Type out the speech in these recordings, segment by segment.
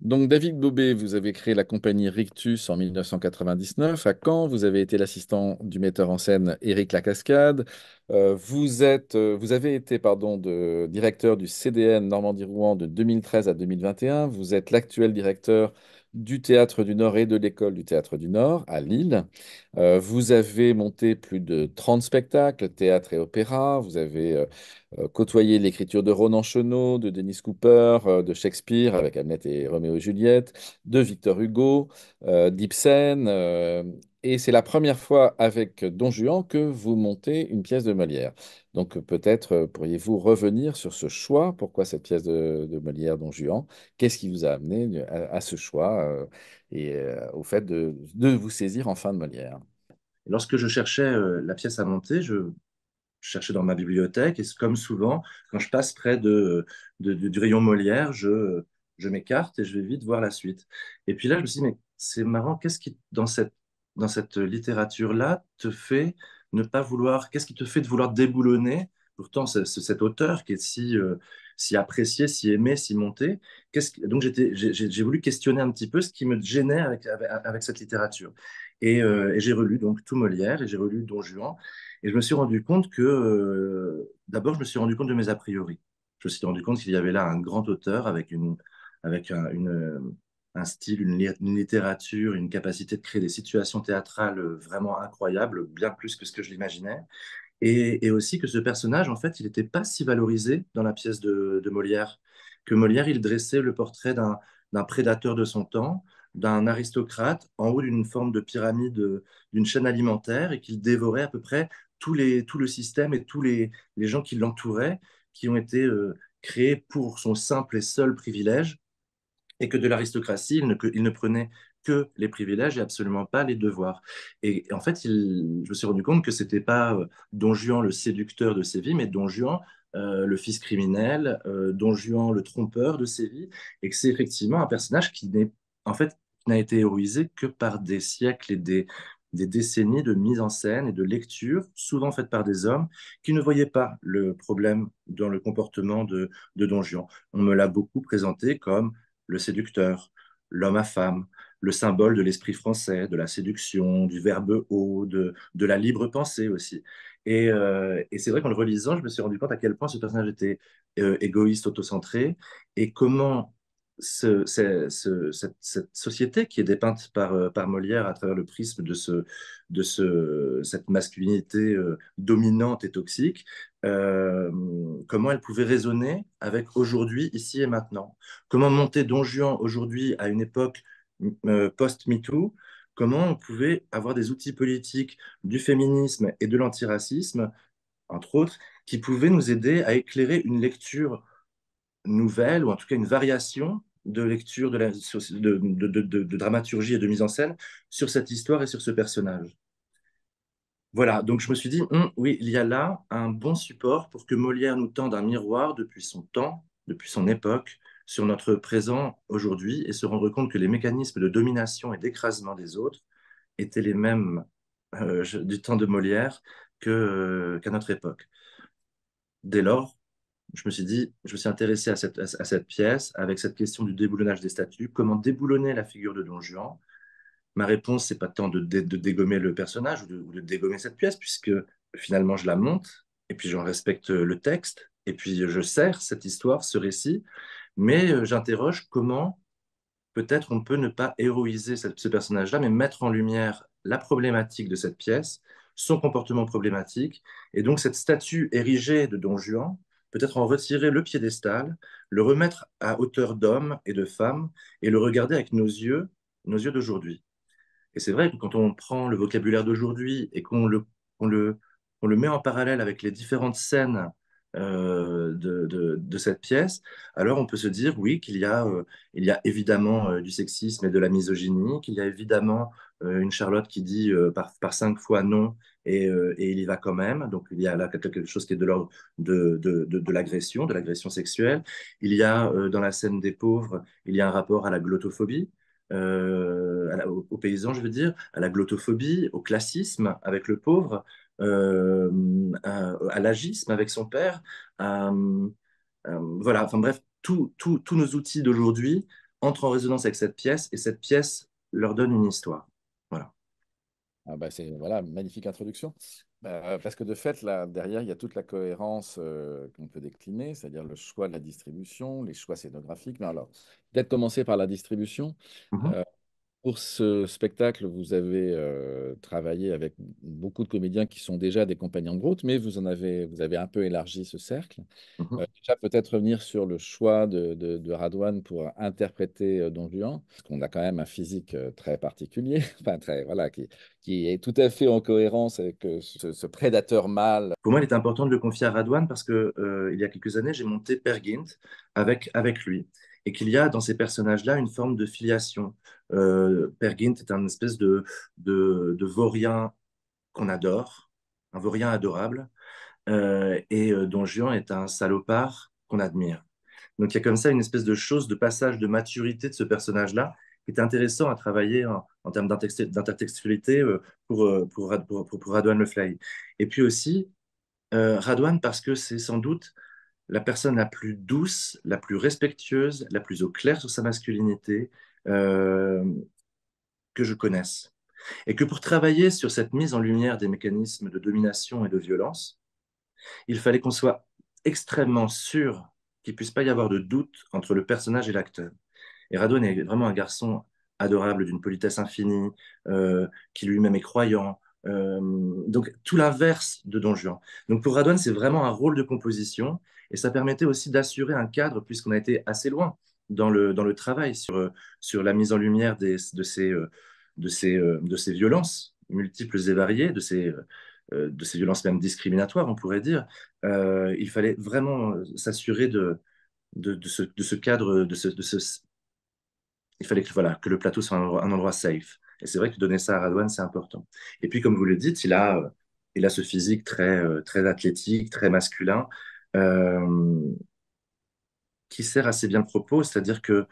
Donc, David Bobet, vous avez créé la compagnie Rictus en 1999. À Caen, vous avez été l'assistant du metteur en scène Éric Lacascade. Vous avez été, pardon, directeur du CDN Normandie-Rouen de 2013 à 2021. Vous êtes l'actuel directeur du Théâtre du Nord et de l'École du Théâtre du Nord à Lille. Vous avez monté plus de 30 spectacles, théâtre et opéra. Vous avez côtoyé l'écriture de Ronan Chenaux, de Dennis Cooper, de Shakespeare avec Hamlet et Roméo et Juliette, de Victor Hugo, d'Ibsen. Et c'est la première fois avec Don Juan que vous montez une pièce de Molière. Donc peut-être pourriez-vous revenir sur ce choix. Pourquoi cette pièce de Molière, Don Juan? Qu'est-ce qui vous a amené à ce choix et au fait de vous saisir enfin de Molière? Lorsque je cherchais la pièce à monter, je cherchais dans ma bibliothèque et comme souvent, quand je passe près du rayon Molière, je m'écarte et je vais vite voir la suite. Et puis là, je me suis dit, mais c'est marrant, qu'est-ce qui, dans cette littérature-là, te fait ne pas vouloir, qu'est-ce qui te fait de vouloir déboulonner, pourtant cet auteur qui est si apprécié, si aimé, si monté. Donc j'ai voulu questionner un petit peu ce qui me gênait avec cette littérature. Et j'ai relu donc tout Molière et j'ai relu Don Juan. Et je me suis rendu compte d'abord, je me suis rendu compte de mes a priori. Je me suis rendu compte qu'il y avait là un grand auteur avec un style, une littérature, une capacité de créer des situations théâtrales vraiment incroyables, bien plus que ce que je l'imaginais. Et aussi que ce personnage, en fait, il n'était pas si valorisé dans la pièce de Molière. Que Molière, il dressait le portrait d'un prédateur de son temps, d'un aristocrate en haut d'une forme de pyramide, d'une chaîne alimentaire, et qu'il dévorait à peu près tout le système et les gens qui l'entouraient, qui ont été créés pour son simple et seul privilège, et que de l'aristocratie, il ne prenait que les privilèges et absolument pas les devoirs. Et en fait, je me suis rendu compte que c'était pas Don Juan le séducteur de Séville, mais Don Juan le fils criminel, Don Juan le trompeur de Séville, et que c'est effectivement un personnage qui n'est en fait qui n'a été héroïsé que par des siècles et des décennies de mise en scène et de lecture, souvent faites par des hommes qui ne voyaient pas le problème dans le comportement de Don Juan. On me l'a beaucoup présenté comme le séducteur, l'homme à femme, le symbole de l'esprit français, de la séduction, du verbe haut, de la libre pensée aussi. Et c'est vrai qu'en le relisant, je me suis rendu compte à quel point ce personnage était égoïste, autocentré, et comment cette société qui est dépeinte par Molière à travers le prisme cette masculinité dominante et toxique, euh, comment elle pouvait résonner avec aujourd'hui, ici et maintenant. Comment monter Don Juan aujourd'hui à une époque post-MeToo, comment on pouvait avoir des outils politiques du féminisme et de l'antiracisme, entre autres, qui pouvaient nous aider à éclairer une lecture nouvelle, ou en tout cas une variation de lecture de dramaturgie et de mise en scène sur cette histoire et sur ce personnage. Voilà, donc je me suis dit, oui, il y a là un bon support pour que Molière nous tende un miroir depuis son temps, depuis son époque, sur notre présent aujourd'hui, et se rendre compte que les mécanismes de domination et d'écrasement des autres étaient les mêmes du temps de Molière qu'à notre époque. Dès lors, je me suis dit, je me suis intéressé à cette pièce avec cette question du déboulonnage des statues, comment déboulonner la figure de Don Juan. Ma réponse, c'est pas tant de dégommer le personnage ou de dégommer cette pièce, puisque finalement je la monte, et puis j'en respecte le texte, et puis je sers cette histoire, ce récit, mais j'interroge comment peut-être on peut ne pas héroïser ce personnage-là, mais mettre en lumière la problématique de cette pièce, son comportement problématique, et donc cette statue érigée de Don Juan, peut-être en retirer le piédestal, le remettre à hauteur d'homme et de femme, et le regarder avec nos yeux d'aujourd'hui. Et c'est vrai que quand on prend le vocabulaire d'aujourd'hui et qu'on le, qu'on le met en parallèle avec les différentes scènes de cette pièce, alors on peut se dire, oui, il y a évidemment du sexisme et de la misogynie, qu'il y a évidemment une Charlotte qui dit par 5 fois non et il y va quand même. Donc il y a là quelque chose qui est de l'ordre de l'agression sexuelle. Il y a dans la scène des pauvres, il y a un rapport à la glottophobie aux paysans, je veux dire, à la glottophobie, au classisme avec le pauvre, à l'agisme avec son père. Voilà, enfin bref, tous nos outils d'aujourd'hui entrent en résonance avec cette pièce et cette pièce leur donne une histoire. Voilà. Ah bah c'est voilà, magnifique introduction. Parce que de fait, là, derrière, il y a toute la cohérence qu'on peut décliner, c'est-à-dire le choix de la distribution, les choix scénographiques. Mais alors, peut-être commencer par la distribution. Mhm, Euh, Pour ce spectacle, vous avez travaillé avec beaucoup de comédiens qui sont déjà des compagnons de route, mais vous avez un peu élargi ce cercle. mhm. Déjà, peut-être revenir sur le choix de Radouane pour interpréter Don Juan, parce qu'on a quand même un physique très particulier, enfin très, voilà, qui est tout à fait en cohérence avec ce prédateur mâle. Pour moi, il était important de le confier à Radouane parce que il y a quelques années, j'ai monté Peer Gynt avec lui. Et qu'il y a dans ces personnages-là une forme de filiation. Peer Gynt est un espèce de vaurien qu'on adore, un vaurien adorable, et Don Juan est un salopard qu'on admire. Donc il y a comme ça une espèce de chose, de passage de maturité de ce personnage-là qui est intéressant à travailler en termes d'intertextualité pour Radouane Le Fly. Et puis aussi, Radouane, parce que c'est sans doute la personne la plus douce, la plus respectueuse, la plus au clair sur sa masculinité euh, que je connaisse. Et que pour travailler sur cette mise en lumière des mécanismes de domination et de violence, il fallait qu'on soit extrêmement sûr qu'il ne puisse pas y avoir de doute entre le personnage et l'acteur. Et Radouane est vraiment un garçon adorable, d'une politesse infinie, qui lui-même est croyant. Donc tout l'inverse de Don Juan. Donc pour Radouane, c'est vraiment un rôle de composition, et ça permettait aussi d'assurer un cadre, puisqu'on a été assez loin dans le travail sur la mise en lumière de ces violences multiples et variées, de ces violences même discriminatoires, on pourrait dire. Il fallait vraiment s'assurer de ce cadre, il fallait que, voilà, que le plateau soit un endroit safe. Et c'est vrai que donner ça à Radouane, c'est important. Et puis, comme vous le dites, il a ce physique très athlétique, très masculin, euh, qui sert assez bien le propos. C'est-à-dire que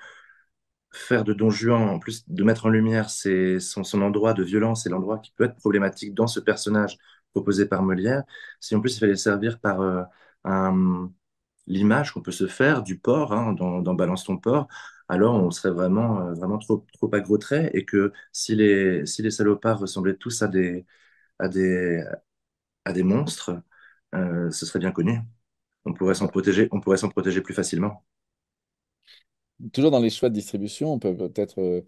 faire de Don Juan, en plus de mettre en lumière son endroit de violence et l'endroit qui peut être problématique dans ce personnage proposé par Molière, si en plus il fallait servir par un- l'image qu'on peut se faire du porc, hein, dans Balance ton porc, alors on serait vraiment trop à gros traits, et que si les salopards ressemblaient tous à des, à des monstres, ce serait bien connu. D'accord. On pourrait s'en protéger plus facilement. Toujours dans les choix de distribution, on peut peut-être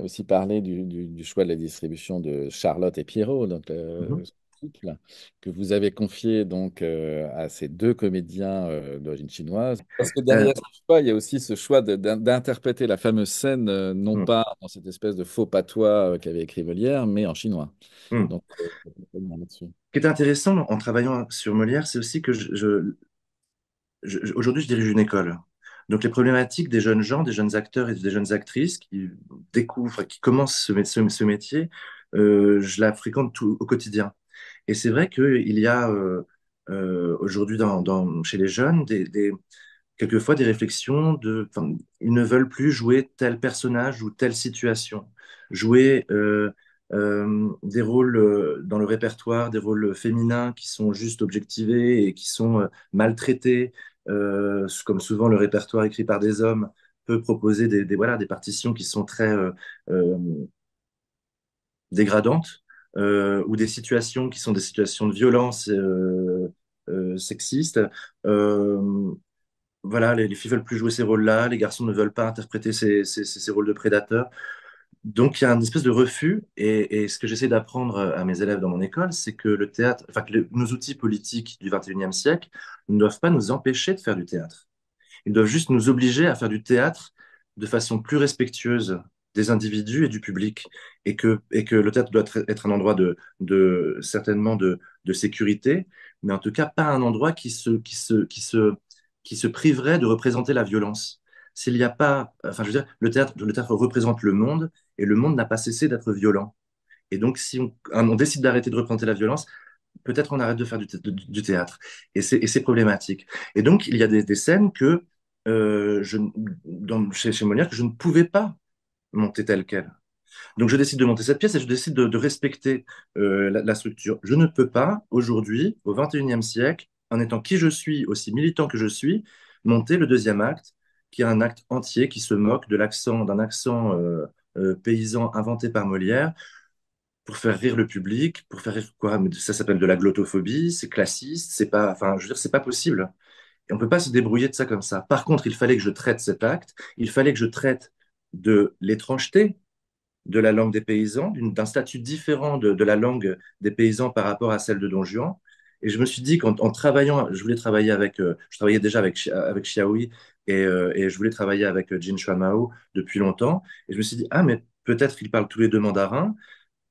aussi parler du choix de la distribution de Charlotte et Pierrot, donc Mhm. ce couple que vous avez confié donc à ces deux comédiens d'origine chinoise. Parce que Euh, derrière ce choix, il y a aussi ce choix d'interpréter la fameuse scène, non hmm, pas dans cette espèce de faux patois qu'avait écrit Molière, mais en chinois. hmm. Donc, là-dessus. Ce qui est intéressant en travaillant sur Molière, c'est aussi que aujourd'hui, je dirige une école. Donc, les problématiques des jeunes gens, des jeunes acteurs et des jeunes actrices qui découvrent, qui commencent ce métier, je la fréquente au quotidien. Et c'est vrai qu'il y a aujourd'hui chez les jeunes quelquefois des réflexions enfin, ils ne veulent plus jouer tel personnage ou telle situation, jouer des rôles dans le répertoire, des rôles féminins qui sont juste objectivés et qui sont maltraités, comme souvent le répertoire écrit par des hommes peut proposer voilà, des partitions qui sont très euh, dégradantes, ou des situations qui sont des situations de violence sexistes. Euh, voilà, les filles veulent plus jouer ces rôles-là, les garçons ne veulent pas interpréter ces rôles de prédateurs. Donc il y a une espèce de refus, et ce que j'essaie d'apprendre à mes élèves dans mon école, c'est que le théâtre, enfin que nos outils politiques du 21e siècle ne doivent pas nous empêcher de faire du théâtre. Ils doivent juste nous obliger à faire du théâtre de façon plus respectueuse des individus et du public, et que le théâtre doit être un endroit certainement de sécurité, mais en tout cas pas un endroit qui se priverait de représenter la violence. S'il n'y a pas, enfin je veux dire, le théâtre représente le monde, et le monde n'a pas cessé d'être violent. Et donc si on décide d'arrêter de représenter la violence, peut-être on arrête de faire du théâtre. Et c'est problématique. Et donc, il y a des scènes que chez Molière, que je ne pouvais pas monter telle quelle. Donc, je décide de monter cette pièce, et je décide de respecter la structure. Je ne peux pas, aujourd'hui, au XXIe siècle, en étant qui je suis, aussi militant que je suis, monter le deuxième acte qui est un acte entier qui se moque d'un accent paysan inventé par Molière pour faire rire le public, pour faire rire quoi? Mais ça s'appelle de la glottophobie, c'est classiste, c'est pas, enfin, je veux dire, c'est pas possible. Et on peut pas se débrouiller de ça comme ça. Par contre, il fallait que je traite cet acte, il fallait que je traite de l'étrangeté de la langue des paysans, d'un statut différent de la langue des paysans par rapport à celle de Don Juan. Et je me suis dit qu'en travaillant, je voulais travailler avec, je travaillais déjà avec Xiaoyi et je voulais travailler avec Jin Shuamao depuis longtemps. Et je me suis dit, ah, mais peut-être qu'ils parlent tous les deux mandarin.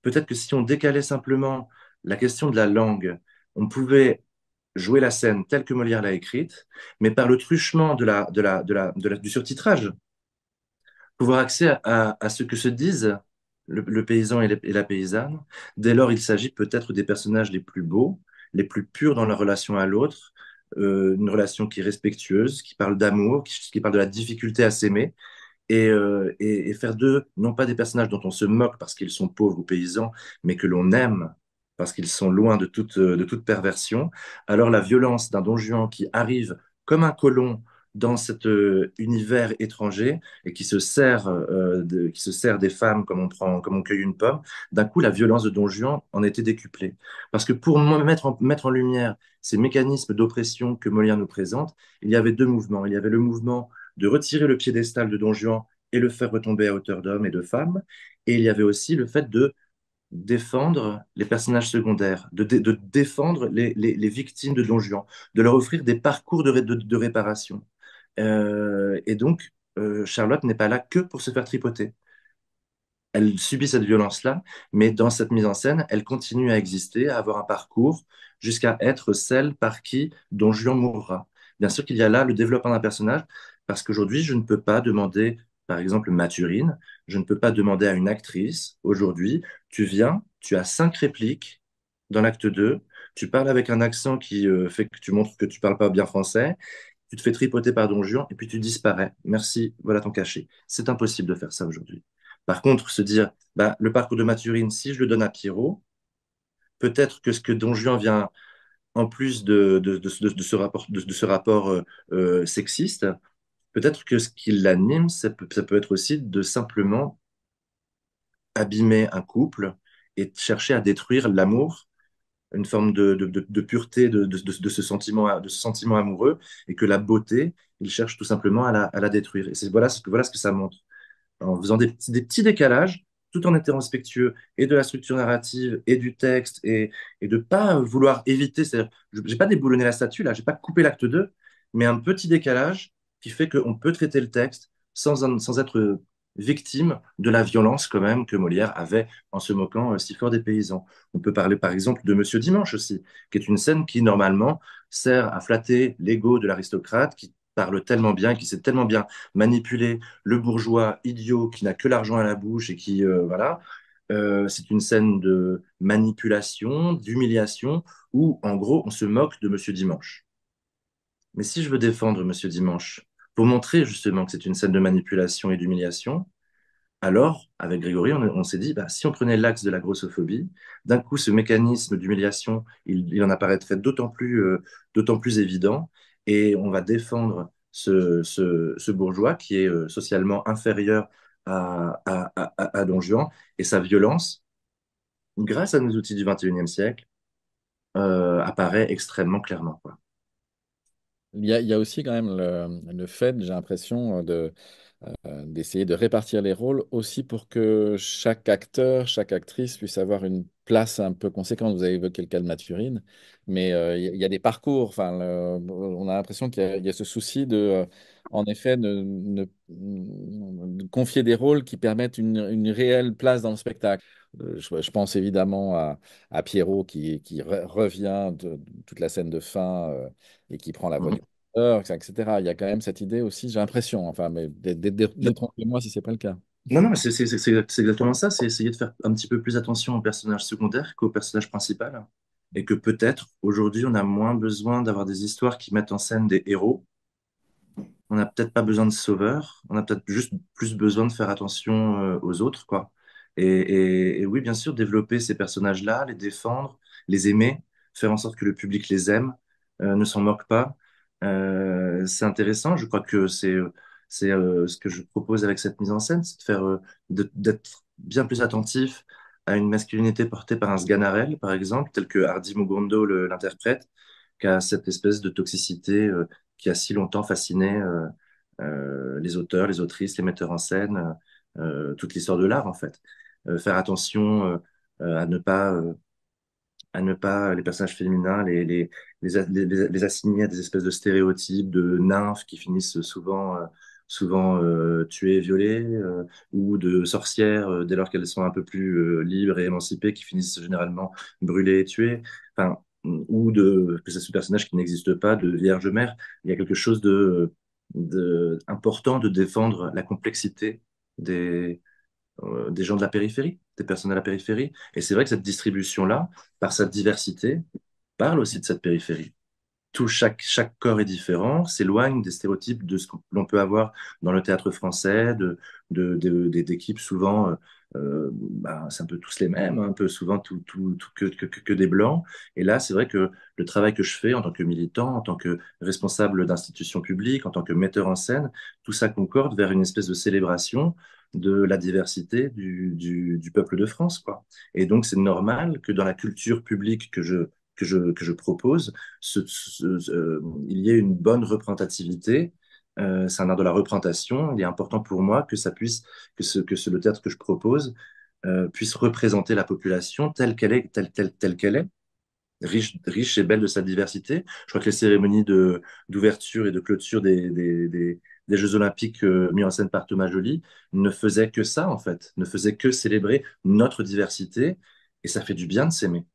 Peut-être que si on décalait simplement la question de la langue, on pouvait jouer la scène telle que Molière l'a écrite, mais par le truchement du surtitrage, pouvoir accès à ce que se disent le paysan et la paysanne. Dès lors, il s'agit peut-être des personnages les plus beaux, les plus purs dans leur relation à l'autre, une relation qui est respectueuse, qui parle d'amour, qui parle de la difficulté à s'aimer, et faire d'eux, non pas des personnages dont on se moque parce qu'ils sont pauvres ou paysans, mais que l'on aime parce qu'ils sont loin de toute perversion. Alors la violence d'un Don Juan qui arrive comme un colon dans cet univers étranger et qui se sert des femmes comme on cueille une pomme, d'un coup la violence de Don Juan en était décuplée. Parce que pour mettre en lumière ces mécanismes d'oppression que Molière nous présente, il y avait deux mouvements. Il y avait le mouvement de retirer le piédestal de Don Juan et le faire retomber à hauteur d'hommes et de femmes. Et il y avait aussi le fait de défendre les personnages secondaires, de défendre les victimes de Don Juan, de leur offrir des parcours de réparation. Et donc, Charlotte n'est pas là que pour se faire tripoter. Elle subit cette violence-là, mais dans cette mise en scène, elle continue à exister, à avoir un parcours, jusqu'à être celle par qui Don Juan mourra. Bien sûr qu'il y a là le développement d'un personnage, parce qu'aujourd'hui, je ne peux pas demander, par exemple, Mathurine, je ne peux pas demander à une actrice, aujourd'hui, tu viens, tu as 5 répliques dans l'acte 2, tu parles avec un accent qui fait que tu montres que tu parles pas bien français, tu te fais tripoter par Don Juan, et puis tu disparais. Merci, voilà ton cachet. C'est impossible de faire ça aujourd'hui. Par contre, se dire, bah, le parcours de Mathurine, si je le donne à Pierrot, peut-être que ce que Don Juan vient, en plus de ce rapport sexiste, peut-être que ce qui l'anime, ça peut être aussi de simplement abîmer un couple et chercher à détruire l'amour, une forme de pureté de ce sentiment amoureux, et que la beauté, il cherche tout simplement à la détruire. Et voilà ce que ça montre. En faisant des petits décalages, tout en étant respectueux et de la structure narrative et du texte et de pas vouloir éviter. C'est-à-dire, j'ai pas déboulonné la statue là, j'ai pas coupé l'acte 2, mais un petit décalage qui fait qu'on peut traiter le texte sans être victime de la violence quand même que Molière avait en se moquant si fort des paysans. On peut parler par exemple de Monsieur Dimanche aussi, qui est une scène qui normalement sert à flatter l'ego de l'aristocrate qui parle tellement bien, qui sait tellement bien manipuler le bourgeois idiot qui n'a que l'argent à la bouche et qui, voilà. C'est une scène de manipulation, d'humiliation, où, en gros, on se moque de Monsieur Dimanche. Mais si je veux défendre Monsieur Dimanche, pour montrer justement que c'est une scène de manipulation et d'humiliation, alors, avec Grégory, on s'est dit, bah, si on prenait l'axe de la grossophobie, d'un coup, ce mécanisme d'humiliation, il en apparaîtrait d'autant plus évident, et on va défendre ce bourgeois qui est socialement inférieur à Don Juan, et sa violence, grâce à nos outils du XXIe siècle, apparaît extrêmement clairement, quoi. Il y a aussi quand même le fait, j'ai l'impression, d'essayer de répartir les rôles aussi pour que chaque acteur, chaque actrice puisse avoir une place un peu conséquente. Vous avez évoqué le cas de Mathurine, mais il y a des parcours. Enfin, on a l'impression il y a ce souci en effet, de confier des rôles qui permettent une réelle place dans le spectacle. Je pense évidemment à Pierrot qui revient de toute la scène de fin et qui prend la voix du etc. Il y a quand même cette idée aussi, j'ai l'impression, enfin, mais détrompez-moi si c'est pas le cas. Non, non, mais c'est exactement ça. C'est essayer de faire un petit peu plus attention au personnage secondaire qu'au personnage principal. Et que peut-être, aujourd'hui, on a moins besoin d'avoir des histoires qui mettent en scène des héros. On n'a peut-être pas besoin de sauveurs. On a peut-être juste plus besoin de faire attention, aux autres, quoi. Et oui, bien sûr, développer ces personnages-là, les défendre, les aimer, faire en sorte que le public les aime, ne s'en moque pas. C'est intéressant. Je crois que C'est ce que je propose avec cette mise en scène, c'est de faire, d'être bien plus attentif à une masculinité portée par un Sganarelle, par exemple, tel que Hardy Mugondo l'interprète, qu'à cette espèce de toxicité qui a si longtemps fasciné les auteurs, les autrices, les metteurs en scène, toute l'histoire de l'art, en fait. Faire attention à ne pas les personnages féminins les assigner à des espèces de stéréotypes de nymphes qui finissent souvent tuées et violées, ou de sorcières dès lors qu'elles sont un peu plus libres et émancipées qui finissent généralement brûlées et tuées, enfin, ou de que ce personnage qui n'existe pas, de vierge mère. Il y a quelque chose de important de défendre la complexité des gens de la périphérie, des personnes de la périphérie. Et c'est vrai que cette distribution-là, par sa diversité, parle aussi de cette périphérie. Chaque corps est différent, s'éloigne des stéréotypes de ce que l'on peut avoir dans le théâtre français, d'équipes souvent, bah, c'est un peu tous les mêmes, hein, un peu souvent que des blancs. Et là, c'est vrai que le travail que je fais en tant que militant, en tant que responsable d'institutions publiques, en tant que metteur en scène, tout ça concorde vers une espèce de célébration de la diversité du peuple de France, quoi. Et donc, c'est normal que dans la culture publique que je propose, il y ait une bonne représentativité. C'est un art de la représentation. Il est important pour moi que ça puisse, le théâtre que je propose puisse représenter la population telle qu'elle est, telle qu'elle est, riche et belle de sa diversité. Je crois que les cérémonies d'ouverture et de clôture des Jeux Olympiques mis en scène par Thomas Joly ne faisaient que ça, en fait, ne faisaient que célébrer notre diversité. Et ça fait du bien de s'aimer.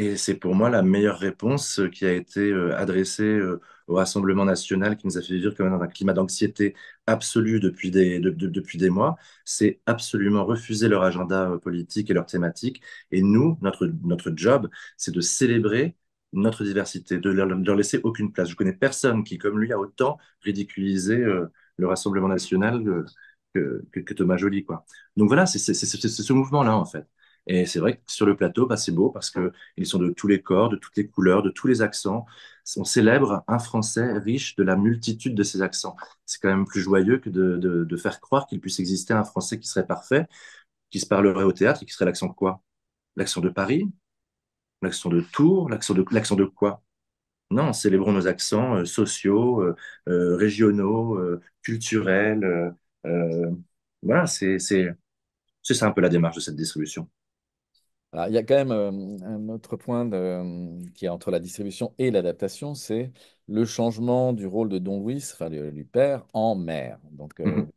Et c'est pour moi la meilleure réponse qui a été adressée au Rassemblement national qui nous a fait vivre quand même dans un climat d'anxiété absolue depuis des mois. C'est absolument refuser leur agenda politique et leur thématique. Et nous, notre job, c'est de célébrer notre diversité, de leur laisser aucune place. Je connais personne qui, comme lui, a autant ridiculisé le Rassemblement national que Thomas Joly, quoi. Donc voilà, c'est ce mouvement-là, en fait. Et c'est vrai que sur le plateau, bah, c'est beau parce que ils sont de tous les corps, de toutes les couleurs, de tous les accents. On célèbre un Français riche de la multitude de ses accents. C'est quand même plus joyeux que de faire croire qu'il puisse exister un Français qui serait parfait, qui se parlerait au théâtre et qui serait l'accent de quoi? L'accent de Paris? L'accent de Tours? L'accent de quoi? Non, célébrons nos accents sociaux, régionaux, culturels. Euh, voilà, c'est ça un peu la démarche de cette distribution. Alors, il y a quand même un autre point qui est entre la distribution et l'adaptation, c'est le changement du rôle de Don Luis, enfin du père, en mère. Donc, Mhm.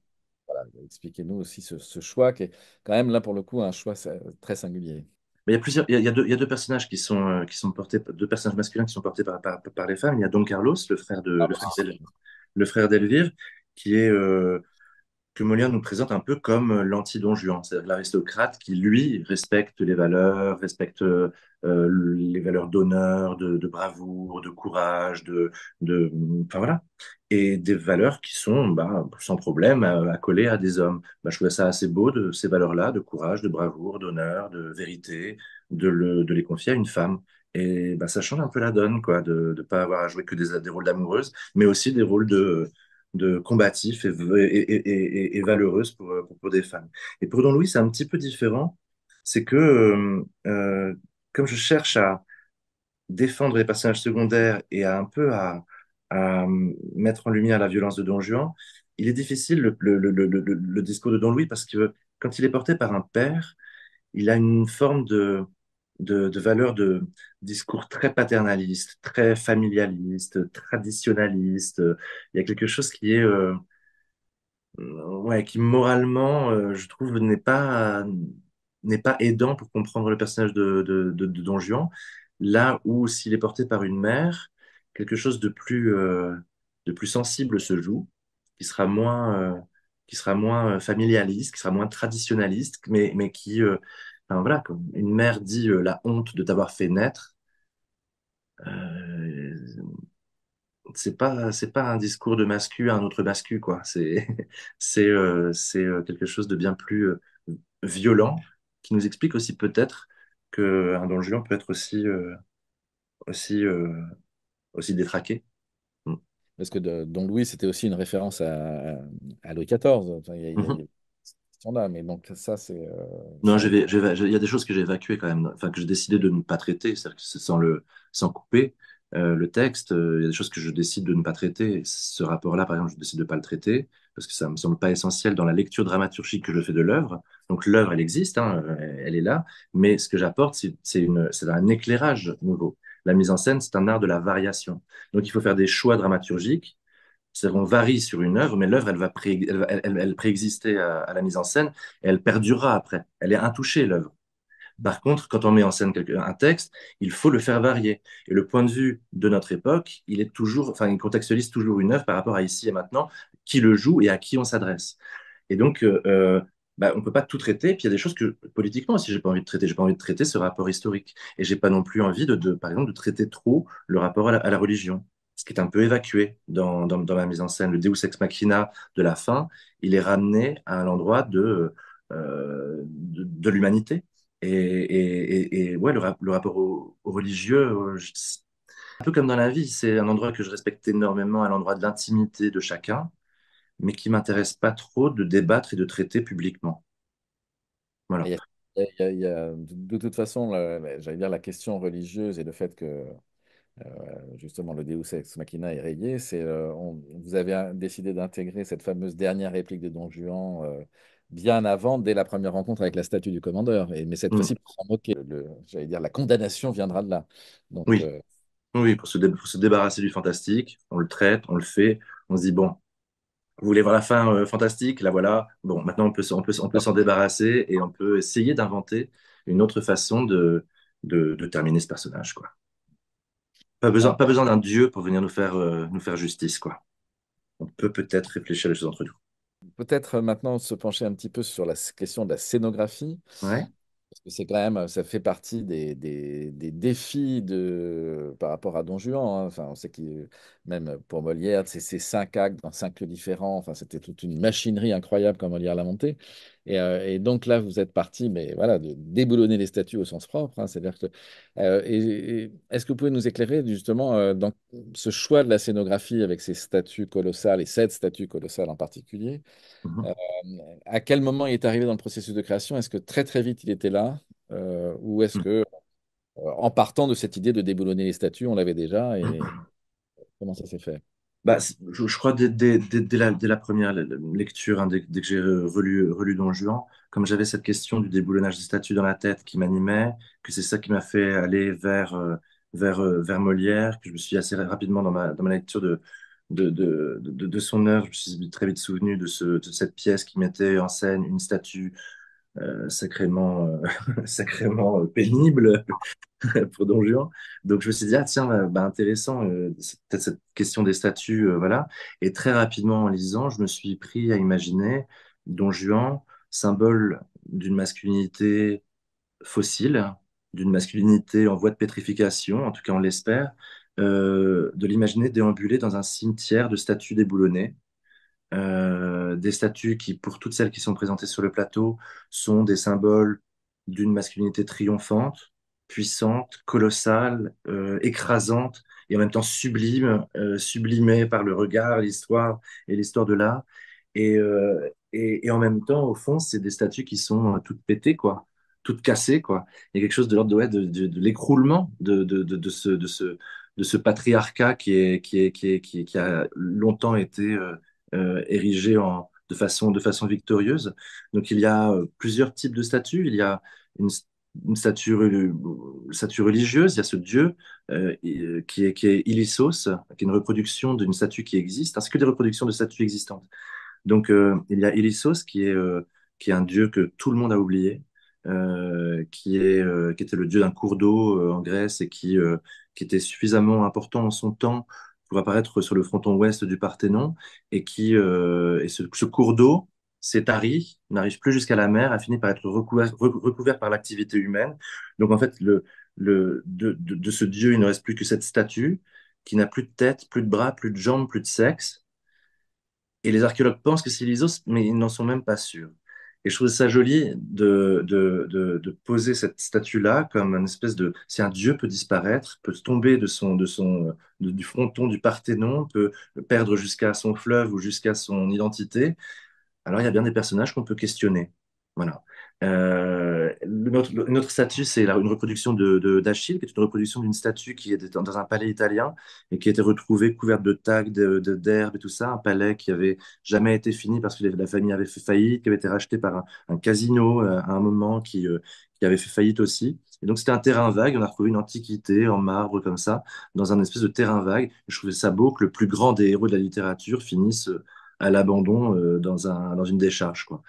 voilà, expliquez-nous aussi ce choix qui est quand même là pour le coup un choix très singulier. Mais il y a plusieurs, il y a deux personnages qui sont portés, deux personnages masculins qui sont portés par les femmes. Il y a Don Carlos, le frère d'Elvire, qui est, que Molière nous présente un peu comme l'anti-Don Juan, c'est-à-dire l'aristocrate qui, lui, respecte les valeurs, respecte les valeurs d'honneur, de bravoure, de courage, de, enfin voilà, et des valeurs qui sont bah, sans problème à coller à des hommes. Bah, je trouvais ça assez beau de ces valeurs-là, de courage, de bravoure, d'honneur, de vérité, de les confier à une femme. Et bah, ça change un peu la donne, quoi, de ne pas avoir à jouer que des rôles d'amoureuses, mais aussi des rôles de combatif et valeureuse pour des femmes. Et pour Don Louis, c'est un petit peu différent. C'est que comme je cherche à défendre les personnages secondaires et à un peu à mettre en lumière la violence de Don Juan, il est difficile le discours de Don Louis parce que quand il est porté par un père, il a une forme de valeur de discours très paternaliste, très familialiste, traditionnaliste. Il y a quelque chose qui est ouais, qui moralement, je trouve, n'est pas aidant pour comprendre le personnage de Don Juan. Là où, s'il est porté par une mère, quelque chose de plus sensible se joue, qui sera moins familialiste, qui sera moins traditionnaliste, mais qui, enfin, voilà, comme une mère dit la honte de t'avoir fait naître. euh, c'est pas un discours de mascu à un autre mascu, quoi. C'est quelque chose de bien plus violent qui nous explique aussi peut-être que un Don Juan peut être aussi, aussi détraqué. Mm. parce que Don Louis, c'était aussi une référence à Louis XIV. Enfin, il y Mhm. a cette question-là, mais donc ça, Non, c'est il y a des choses que j'ai évacuées quand même, enfin que j'ai décidé de ne pas traiter, c'est-à-dire que c'est sans couper le texte. Il y a des choses que je décide de ne pas traiter. Ce rapport-là, par exemple, je décide de ne pas le traiter parce que ça me semble pas essentiel dans la lecture dramaturgique que je fais de l'œuvre. Donc l'œuvre, elle existe, hein, elle est là, mais ce que j'apporte, c'est un éclairage nouveau. La mise en scène, c'est un art de la variation. Donc il faut faire des choix dramaturgiques. C'est-à-dire qu'on varie sur une œuvre, mais l'œuvre, elle préexistait à la mise en scène et elle perdurera après. Elle est intouchée, l'œuvre. Par contre, quand on met en scène un texte, il faut le faire varier. Et le point de vue de notre époque, il est toujours, enfin, il contextualise toujours une œuvre par rapport à ici et maintenant, qui le joue et à qui on s'adresse. Et donc, bah, on peut pas tout traiter. Puis il y a des choses que politiquement aussi, j'ai pas envie de traiter. J'ai pas envie de traiter ce rapport historique. Et j'ai pas non plus envie par exemple, de traiter trop le rapport à la religion. Ce qui est un peu évacué dans ma mise en scène. Le Deus ex machina de la fin, il est ramené à l'endroit de l'humanité. Et ouais, le rapport au religieux, c'est un peu comme dans la vie, c'est un endroit que je respecte énormément, à l'endroit de l'intimité de chacun, mais qui m'intéresse pas trop de débattre et de traiter publiquement. il Voilà. y a- de toute façon, j'allais dire la question religieuse et le fait que justement le Deus ex machina est rayé, vous avez décidé d'intégrer cette fameuse dernière réplique de Don Juan bien avant, dès la première rencontre avec la statue du commandeur. Mais cette Mm. fois-ci, pour s'en moquer, j'allais dire la condamnation viendra de là. Donc, Oui, oui, pour se débarrasser du fantastique, on le traite, on le fait, on se dit, bon, vous voulez voir la fin fantastique, la voilà. Bon, maintenant on peut s'en débarrasser et on peut essayer d'inventer une autre façon de terminer ce personnage, quoi. ah, Pas besoin d'un dieu pour venir nous faire justice, quoi. On peut peut-être réfléchir les choses entre nous. peut-être maintenant se pencher un petit peu sur la question de la scénographie. Ouais. Parce que c'est quand même, ça fait partie des défis par rapport à Don Juan, hein. Enfin, on sait qu'il, même pour Molière, c'est ces 5 actes dans 5 lieux différents. Enfin, c'était toute une machinerie incroyable quand Molière l'a monté. Et donc là, vous êtes parti, mais voilà, de déboulonner les statues au sens propre, hein. C'est-à-dire que, et est-ce que vous pouvez nous éclairer justement dans ce choix de la scénographie avec ces statues colossales et cette statue colossale en particulier? Mhm. Euh, à quel moment il est arrivé dans le processus de création? Est-ce que très très vite il était là? Ou est-ce que, en partant de cette idée de déboulonner les statues, on l'avait déjà et comment ça s'est fait? Bah, je crois dès la première lecture, hein, dès que j'ai relu Don Juan, comme j'avais cette question du déboulonnage des statues dans la tête qui m'animait, que c'est ça qui m'a fait aller vers Molière, que je me suis assez rapidement dans ma lecture de son œuvre, je me suis très vite souvenu de cette pièce qui mettait en scène une statue sacrément, sacrément pénible pour Don Juan. Donc je me suis dit, ah tiens, bah, intéressant, c'est peut-être cette question des statuts, voilà. Et très rapidement en lisant, je me suis pris à imaginer Don Juan, symbole d'une masculinité fossile, d'une masculinité en voie de pétrification, en tout cas on l'espère, de l'imaginer déambuler dans un cimetière de statues déboulonnées. Des statues qui, pour toutes celles qui sont présentées sur le plateau, sont des symboles d'une masculinité triomphante, puissante, colossale, écrasante et en même temps sublime, sublimée par le regard, l'histoire et l'histoire de l'art. Et en même temps, au fond, c'est des statues qui sont toutes pétées, quoi, toutes cassées, quoi. Il y a quelque chose de l'ordre de l'écroulement de ce patriarcat qui a longtemps été érigé de façon victorieuse. Donc il y a plusieurs types de statues. Il y a une, une statue religieuse, il y a ce dieu qui est Ilissos, qui est une reproduction d'une statue qui existe. C'est que des reproductions de statues existantes. Donc il y a Ilissos qui est un dieu que tout le monde a oublié, qui était le dieu d'un cours d'eau en Grèce et qui était suffisamment important en son temps pour apparaître sur le fronton ouest du Parthénon et ce cours d'eau s'est tari, n'arrive plus jusqu'à la mer, a fini par être recouvert par l'activité humaine. Donc en fait, de ce dieu, il ne reste plus que cette statue qui n'a plus de tête, plus de bras, plus de jambes, plus de sexe. Et les archéologues pensent que c'est l'Isos, mais ils n'en sont même pas sûrs. Et je trouve ça joli de poser cette statue-là comme une espèce de... Si un dieu peut disparaître, peut tomber du fronton du Parthénon, peut perdre jusqu'à son fleuve ou jusqu'à son identité, alors il y a bien des personnages qu'on peut questionner. Voilà. Une autre statue, c'est une reproduction d'Achille, qui est une reproduction d'une statue qui est dans un palais italien et qui a été retrouvée couverte de tags, d'herbes et tout ça. Un palais qui avait jamais été fini parce que la famille avait fait faillite, qui avait été racheté par un casino à un moment qui avait fait faillite aussi. Et donc c'était un terrain vague. On a retrouvé une antiquité en marbre comme ça, dans un espèce de terrain vague. Je trouvais ça beau que le plus grand des héros de la littérature finisse à l'abandon dans une décharge, quoi.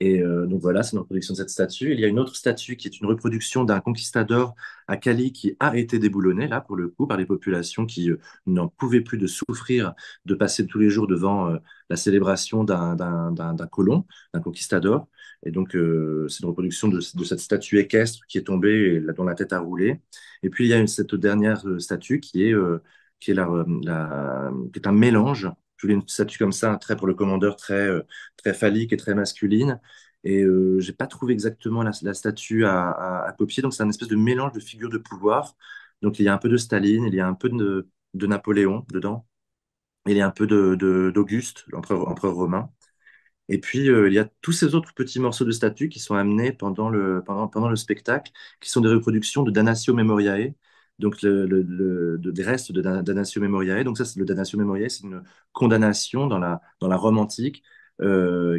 Et donc voilà, c'est une reproduction de cette statue. Il y a une autre statue qui est une reproduction d'un conquistador à Cali qui a été déboulonné, là, pour le coup, par les populations qui n'en pouvaient plus de souffrir de passer tous les jours devant la célébration d'un colon, d'un conquistador. Et donc, c'est une reproduction de cette statue équestre qui est tombée et dont la tête a roulé. Et puis, il y a cette dernière statue qui est un mélange. Je voulais une statue comme ça, un trait pour le commandeur très phallique et très masculine. Et j'ai pas trouvé exactement la statue à copier. Donc c'est un espèce de mélange de figures de pouvoir. Donc il y a un peu de Staline, il y a un peu de Napoléon dedans, il y a un peu d'Auguste, l'empereur romain. Et puis il y a tous ces autres petits morceaux de statues qui sont amenés pendant le spectacle, qui sont des reproductions de Damnatio Memoriae. Donc des restes de Damnatio Memoriae. Donc ça, c'est le Damnatio Memoriae, c'est une condamnation dans la Rome antique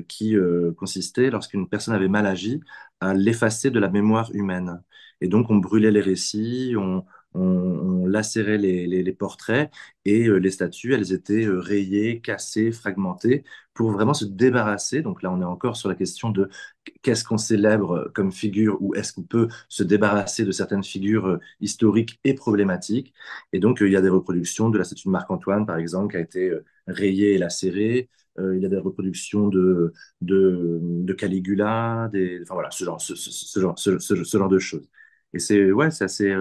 qui consistait, lorsqu'une personne avait mal agi, à l'effacer de la mémoire humaine. Et donc on brûlait les récits, on lacérait les portraits et les statues, elles étaient rayées, cassées, fragmentées pour vraiment se débarrasser. Donc là, on est encore sur la question de qu'est-ce qu'on célèbre comme figure ou est-ce qu'on peut se débarrasser de certaines figures historiques et problématiques. Et donc, il y a des reproductions de la statue de Marc-Antoine, par exemple, qui a été rayée et lacérée. Il y a des reproductions de Caligula, enfin voilà, ce genre de choses. Et ouais, c'est assez,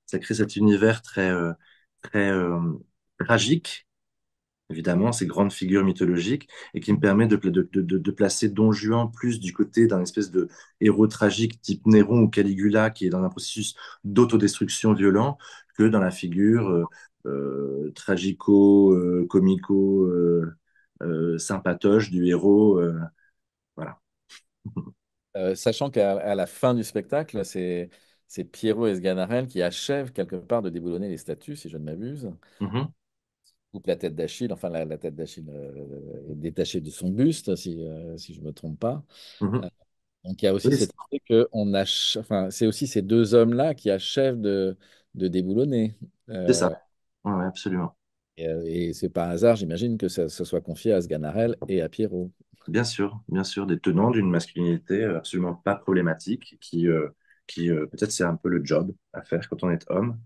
ça crée cet univers très tragique, évidemment, ces grandes figures mythologiques, et qui me permet de placer Don Juan plus du côté d'un espèce de héros tragique type Néron ou Caligula, qui est dans un processus d'autodestruction violent, que dans la figure sympatoche du héros. Voilà. Sachant qu'à la fin du spectacle, c'est Pierrot et Sganarelle qui achèvent quelque part de déboulonner les statues, si je ne m'abuse. Mhm, Coupe la tête d'Achille, enfin la tête d'Achille est détachée de son buste, si je ne me trompe pas. mhm. Donc il y a aussi Oui, cette idée que enfin, c'est aussi ces deux hommes-là qui achèvent de déboulonner. c'est Euh, ça. Ouais, ouais, absolument. et c'est pas un hasard, j'imagine, que ça soit confié à Sganarelle et à Pierrot. Bien sûr, des tenants d'une masculinité absolument pas problématique, qui peut-être c'est un peu le job à faire quand on est homme,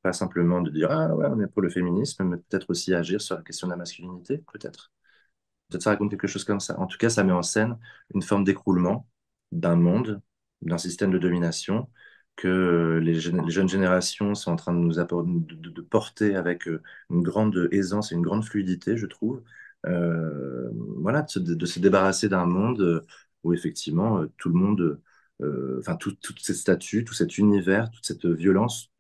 pas simplement de dire ah ouais on est pour le féminisme, mais peut-être aussi agir sur la question de la masculinité, peut-être. Peut-être ça raconte quelque chose comme ça. En tout cas, ça met en scène une forme d'écroulement d'un monde, d'un système de domination que les jeunes générations sont en train de de porter avec une grande aisance et une grande fluidité, je trouve. Voilà, de se débarrasser d'un monde où effectivement tout le monde, enfin toutes ces statues, tout cet univers, toute cette violence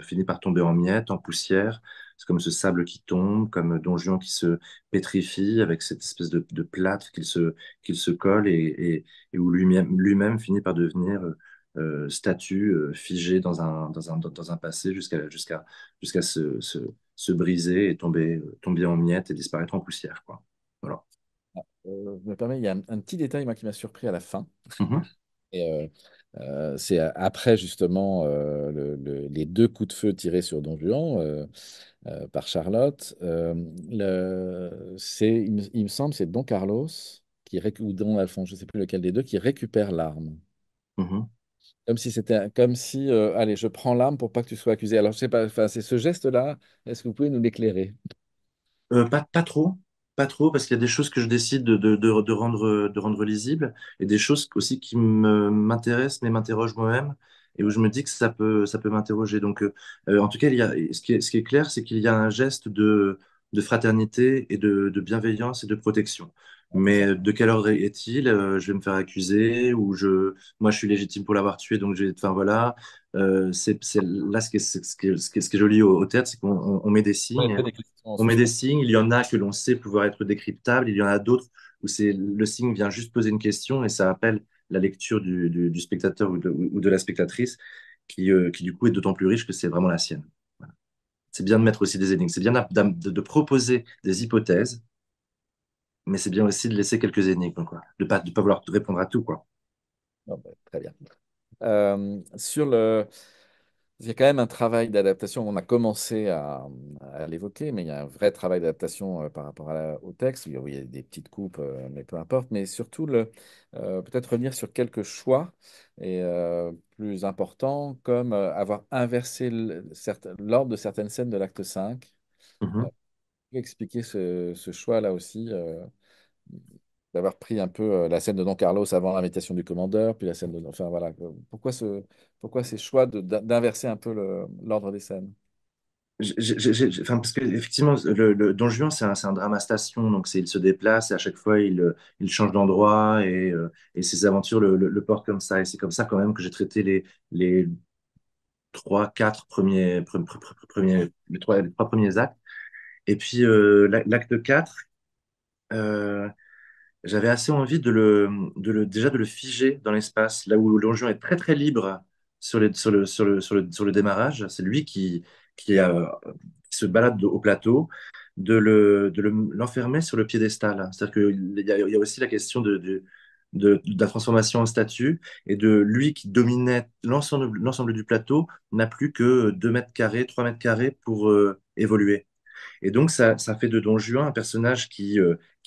finit par tomber en miettes, en poussière. C'est comme ce sable qui tombe, comme Don Juan qui se pétrifie avec cette espèce de plâtre qu'il se colle et où lui-même finit par devenir statue figée dans un passé jusqu'à se briser et tomber en miettes et disparaître en poussière, quoi. Voilà. Je me permets, il y a un petit détail moi, qui m'a surpris à la fin. Mhm, Et, c'est après justement les deux coups de feu tirés sur Don Juan par Charlotte. Il me semble, c'est Don Carlos ou Don Alphonse, je ne sais plus lequel des deux, qui récupère l'arme. mhm. Comme si, allez, je prends l'arme pour pas que tu sois accusé. Alors, je sais pas, enfin, c'est ce geste-là. Est-ce que vous pouvez nous l'éclairer? Pas trop, pas trop, parce qu'il y a des choses que je décide de rendre lisibles et des choses aussi qui m'intéressent mais m'interrogent moi-même et où je me dis que ça peut m'interroger. Donc, en tout cas, ce qui est clair, c'est qu'il y a un geste de fraternité et de bienveillance et de protection. Ah, c'est ça. Mais de quel ordre est-il? Je vais me faire accuser ou moi, je suis légitime pour l'avoir tué, donc enfin voilà. Là, ce qui est joli au théâtre, c'est qu'on met des Ouais, signes. pas des questions en On met des suspens. signes. Il y en a que l'on sait pouvoir être décryptables. Il y en a d'autres où le signe vient juste poser une question et ça appelle la lecture du spectateur ou de la spectatrice qui du coup est d'autant plus riche que c'est vraiment la sienne. Voilà. C'est bien de mettre aussi des énigmes. C'est bien de proposer des hypothèses, mais c'est bien aussi de laisser quelques énigmes, quoi. De pas vouloir répondre à tout, quoi. Ah, bah, très bien. Sur le... Il y a quand même un travail d'adaptation. On a commencé à l'évoquer, mais il y a un vrai travail d'adaptation par rapport au texte. Il y a des petites coupes, mais peu importe. Mais surtout, peut-être revenir sur quelques choix et plus importants, comme avoir inversé l'ordre de certaines scènes de l'acte 5. Mhm. Expliquer ce choix-là aussi, d'avoir pris un peu la scène de Don Carlos avant l'invitation du commandeur, puis la scène de... Enfin voilà, pourquoi ces choix d'inverser un peu l'ordre des scènes? Enfin, parce que effectivement, le Don Juan, c'est un drame à station, donc il se déplace et à chaque fois il change d'endroit et ses aventures le portent comme ça. Et c'est comme ça quand même que j'ai traité les trois, quatre les trois premiers actes. Et puis l'acte 4, euh, j'avais assez envie déjà de le figer dans l'espace, là où Don Juan est très très libre sur le démarrage. C'est lui qui se balade au plateau, l'enfermer sur le piédestal. C'est-à-dire qu'il y a aussi la question de la transformation en statue et de lui qui dominait l'ensemble du plateau n'a plus que 2 mètres carrés, 3 mètres carrés pour évoluer. Et donc, ça fait de Don Juan un personnage qui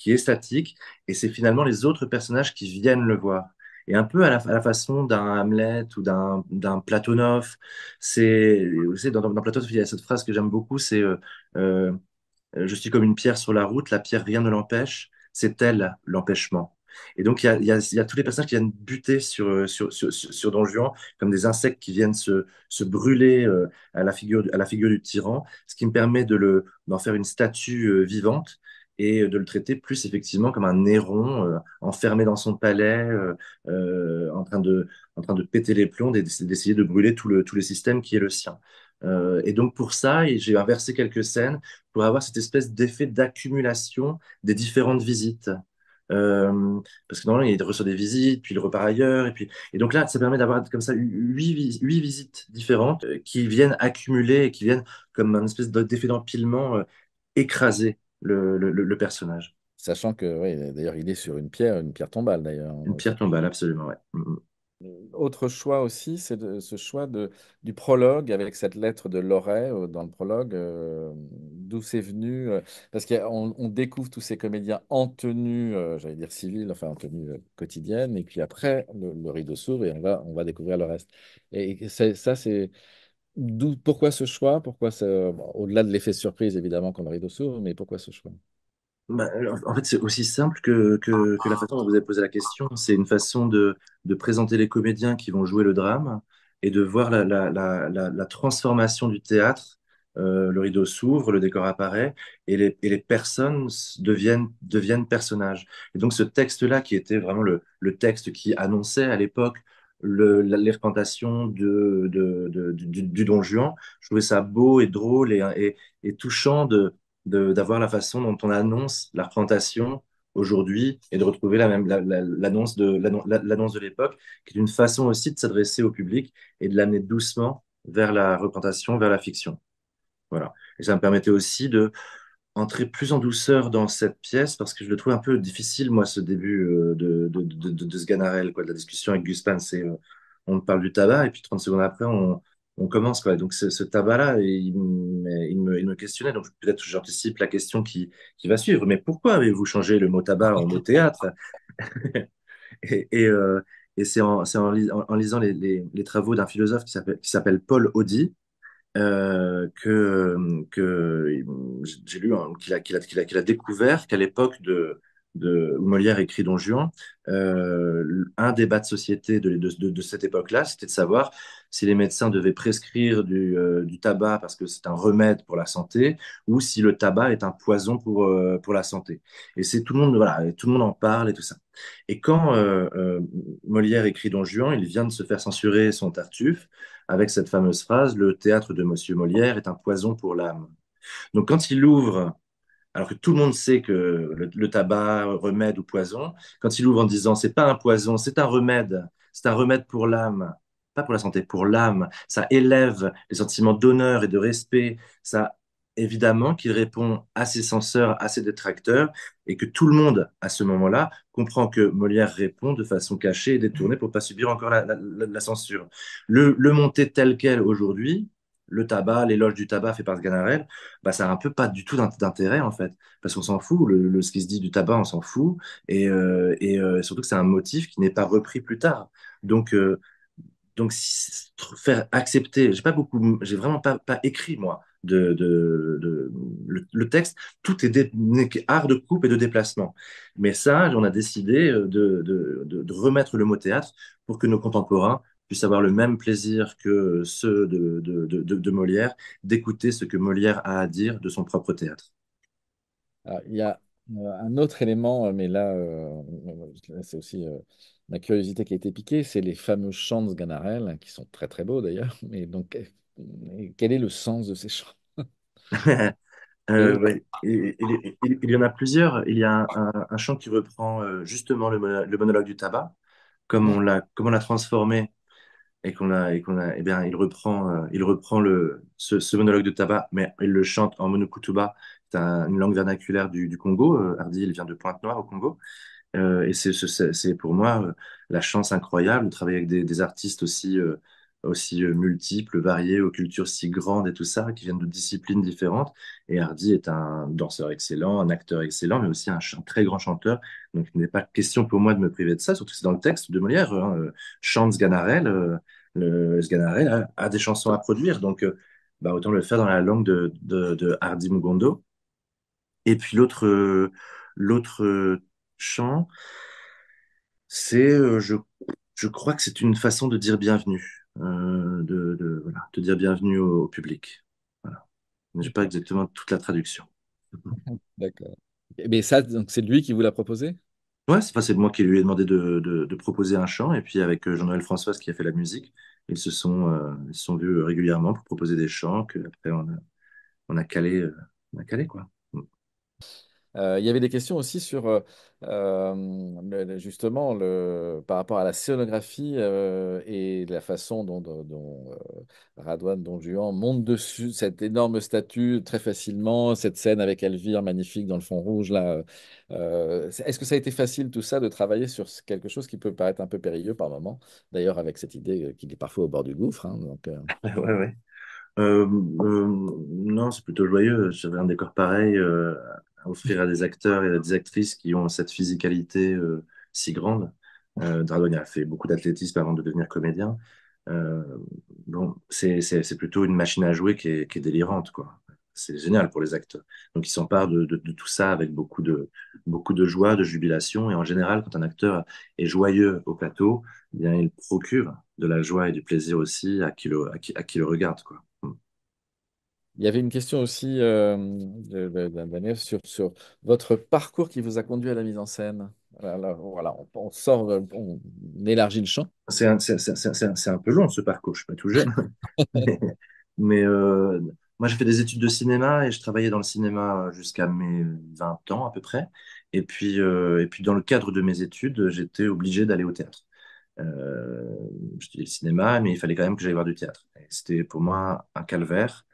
est statique, et c'est finalement les autres personnages qui viennent le voir. Et un peu à la façon d'un Hamlet ou d'un Platonov. Vous savez, dans Platonov, il y a cette phrase que j'aime beaucoup, c'est euh, je suis comme une pierre sur la route, la pierre, rien ne l'empêche, c'est elle l'empêchement. Et donc, il y a tous les personnages qui viennent buter sur Don Juan, comme des insectes qui viennent se brûler à la figure du tyran, ce qui me permet d'en faire une statue vivante et de le traiter plus effectivement comme un Néron enfermé dans son palais, en train de péter les plombs, d'essayer de brûler tout le système qui est le sien. Et donc, pour ça, j'ai inversé quelques scènes pour avoir cette espèce d'effet d'accumulation des différentes visites. Parce que normalement, il reçoit des visites, puis il repart ailleurs. Et donc là, ça permet d'avoir comme ça huit visites différentes qui viennent accumuler et qui viennent comme un espèce d'effet d'empilement écraser le personnage. Sachant que, oui, d'ailleurs, il est sur une pierre tombale, d'ailleurs. Une pierre tombale, absolument, ouais. Autre choix aussi, c'est ce choix du prologue avec cette lettre de Loret dans le prologue, d'où c'est venu, parce qu'on découvre tous ces comédiens en tenue, j'allais dire civile, enfin en tenue quotidienne, et puis après le rideau s'ouvre et on va découvrir le reste. Et ça, c'est pourquoi ce choix? Bon, au-delà de l'effet surprise évidemment quand le rideau s'ouvre, mais pourquoi ce choix? Bah, en fait, c'est aussi simple que la façon dont vous avez posé la question. C'est une façon de présenter les comédiens qui vont jouer le drame et de voir la transformation du théâtre. Le rideau s'ouvre, le décor apparaît et les personnes deviennent personnages. Et donc, ce texte-là, qui était vraiment le texte qui annonçait à l'époque l'effrontation du Don Juan, je trouvais ça beau et drôle et touchant d'avoir la façon dont on annonce la représentation aujourd'hui et de retrouver l'annonce de l'époque, qui est une façon aussi de s'adresser au public et de l'amener doucement vers la représentation, vers la fiction. Voilà. Et ça me permettait aussi de entrer plus en douceur dans cette pièce parce que je le trouve un peu difficile, moi, ce début de Sganarelle, quoi, de la discussion avec Guspan. On parle du tabac et puis 30 secondes après, on commence, quoi. Donc, ce tabac-là, il me questionnait. Donc, peut-être que j'anticipe la question qui va suivre. Mais pourquoi avez-vous changé le mot tabac en mot théâtre? Et, et, euh, et c'est en lisant les travaux d'un philosophe qui s'appelle Paul Audy que j'ai lu qu'il a découvert qu'à l'époque où Molière écrit Don Juan, un débat de société de cette époque-là, c'était de savoir si les médecins devaient prescrire du tabac parce que c'est un remède pour la santé, ou si le tabac est un poison pour la santé. Et c'est tout le monde, voilà, et tout le monde en parle et tout ça. Et quand Molière écrit Don Juan, il vient de se faire censurer son Tartuffe avec cette fameuse phrase, le théâtre de Monsieur Molière est un poison pour l'âme. Donc quand il ouvre, alors que tout le monde sait que le tabac, remède ou poison, quand il ouvre en disant c'est pas un poison, c'est un remède pour l'âme, pas pour la santé, pour l'âme, ça élève les sentiments d'honneur et de respect, ça évidemment qu'il répond à ses censeurs, à ses détracteurs, et que tout le monde, à ce moment-là, comprend que Molière répond de façon cachée et détournée pour pas subir encore la censure. Le monter tel quel aujourd'hui, le tabac, l'éloge du tabac fait par Sganarelle, bah, ça a un peu pas du tout d'intérêt en fait, parce qu'on s'en fout, ce qui se dit du tabac, on s'en fout, et surtout que c'est un motif qui n'est pas repris plus tard. Donc, faire accepter, j'ai vraiment pas écrit moi le texte, tout est n'est art de coupe et de déplacement. Mais ça, on a décidé de remettre le mot théâtre pour que nos contemporains puissent avoir le même plaisir que ceux de Molière, d'écouter ce que Molière a à dire de son propre théâtre. Alors, il y a un autre élément, mais là, c'est aussi ma curiosité qui a été piquée, c'est les fameux chants de Sganarelle, qui sont très très beaux d'ailleurs. Mais donc, quel est le sens de ces chants? Quel est Ouais, il y en a plusieurs. Il y a un chant qui reprend justement le monologue du tabac, Mhm. comme on l'a transformé eh bien, il reprend ce monologue de tabac, mais il le chante en monokutuba, c'est une langue vernaculaire du Congo. Hardy, il vient de Pointe-Noire au Congo. Et c'est pour moi la chance incroyable de travailler avec des artistes aussi multiples, variés, aux cultures si grandes et tout ça, qui viennent de disciplines différentes. Et Hardy est un danseur excellent, un acteur excellent, mais aussi un très grand chanteur. Donc il n'est pas question pour moi de me priver de ça, surtout que c'est dans le texte de Molière. Hein, chante Sganarelle, Sganarelle a des chansons à produire, donc bah, autant le faire dans la langue de Hardy Mugondo. Et puis l'autre chant, c'est, je crois que c'est une façon de dire bienvenue, voilà, de dire bienvenue au public. Voilà. Mais j'ai pas D'accord. exactement toute la traduction. D'accord. Mais ça, donc, c'est lui qui vous l'a proposé? Ouais, c'est moi qui lui ai demandé de proposer un chant, et puis avec Jean-Noël Françoise qui a fait la musique, ils se sont vus régulièrement pour proposer des chants que après on a calé, on a calé quoi. Il y avait des questions aussi sur justement par rapport à la scénographie et la façon dont Radouane Don Juan monte dessus cette énorme statue très facilement, cette scène avec Elvire magnifique dans le fond rouge là. Est-ce que ça a été facile tout ça de travailler sur quelque chose qui peut paraître un peu périlleux par moment, d'ailleurs avec cette idée qu'il est parfois au bord du gouffre, hein, donc, Ouais, ouais. Non, c'est plutôt joyeux. J'avais un décor pareil à offrir à des acteurs et à des actrices qui ont cette physicalité si grande. Dragon a fait beaucoup d'athlétisme avant de devenir comédien. Euh, bon, c'est plutôt une machine à jouer qui est délirante, quoi. C'est génial pour les acteurs. Donc, ils s'emparent de tout ça avec beaucoup de joie, de jubilation. Et en général, quand un acteur est joyeux au plateau, eh bien, il procure de la joie et du plaisir aussi à qui le regarde, quoi. il y avait une question aussi d'un élève sur votre parcours qui vous a conduit à la mise en scène. Voilà, on sort, on élargit le champ. C'est un peu long ce parcours, je suis pas tout jeune. Mais moi, j'ai fait des études de cinéma et je travaillais dans le cinéma jusqu'à mes 20 ans à peu près. Et puis dans le cadre de mes études, j'étais obligé d'aller au théâtre. Euh, je le cinéma, mais il fallait quand même que j'aille voir du théâtre. Et c'était pour moi un calvaire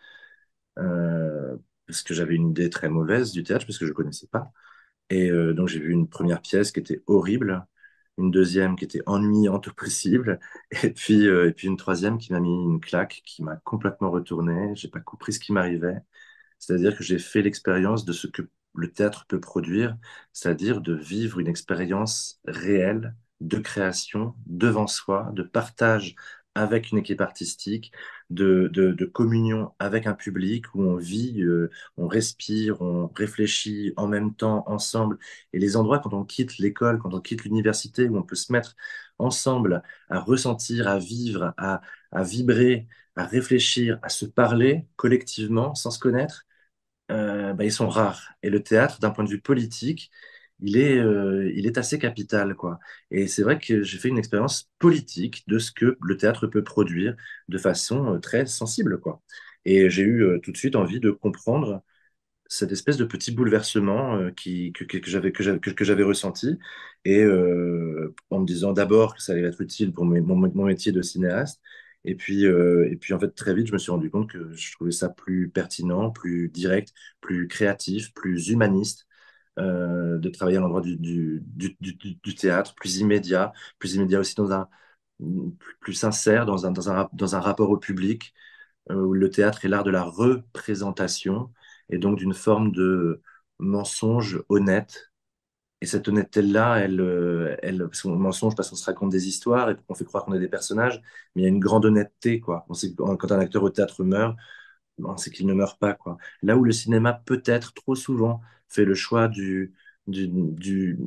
parce que j'avais une idée très mauvaise du théâtre, parce que je connaissais pas. Et donc j'ai vu une première pièce qui était horrible, une deuxième qui était ennuyante au possible, et puis une troisième qui m'a mis une claque, qui m'a complètement retourné. J'ai pas compris ce qui m'arrivait. C'est-à-dire que j'ai fait l'expérience de ce que le théâtre peut produire, c'est-à-dire de vivre une expérience réelle de création devant soi, de partage avec une équipe artistique, de communion avec un public où on vit, on respire, on réfléchit en même temps, ensemble. Et les endroits, quand on quitte l'école, quand on quitte l'université, où on peut se mettre ensemble à ressentir, à vivre, à vibrer, à réfléchir, à se parler collectivement sans se connaître, bah, ils sont rares. Et le théâtre, d'un point de vue politique, il est assez capital, quoi. Et c'est vrai que j'ai fait une expérience politique de ce que le théâtre peut produire de façon très sensible, quoi. Et j'ai eu tout de suite envie de comprendre cette espèce de petit bouleversement que j'avais ressenti. Et en me disant d'abord que ça allait être utile pour mon métier de cinéaste. Et puis, en fait, très vite, je me suis rendu compte que je trouvais ça plus pertinent, plus direct, plus créatif, plus humaniste, de travailler à l'endroit du théâtre, plus immédiat aussi plus sincère, dans un rapport au public, où le théâtre est l'art de la représentation et donc d'une forme de mensonge honnête. Et cette honnêteté-là, parce qu'on mensonge parce qu'on se raconte des histoires et qu'on fait croire qu'on est des personnages, mais il y a une grande honnêteté, quoi. On sait que quand un acteur au théâtre meurt, on sait qu'il ne meurt pas, quoi. Là où le cinéma, peut-être trop souvent, fait le choix du, du,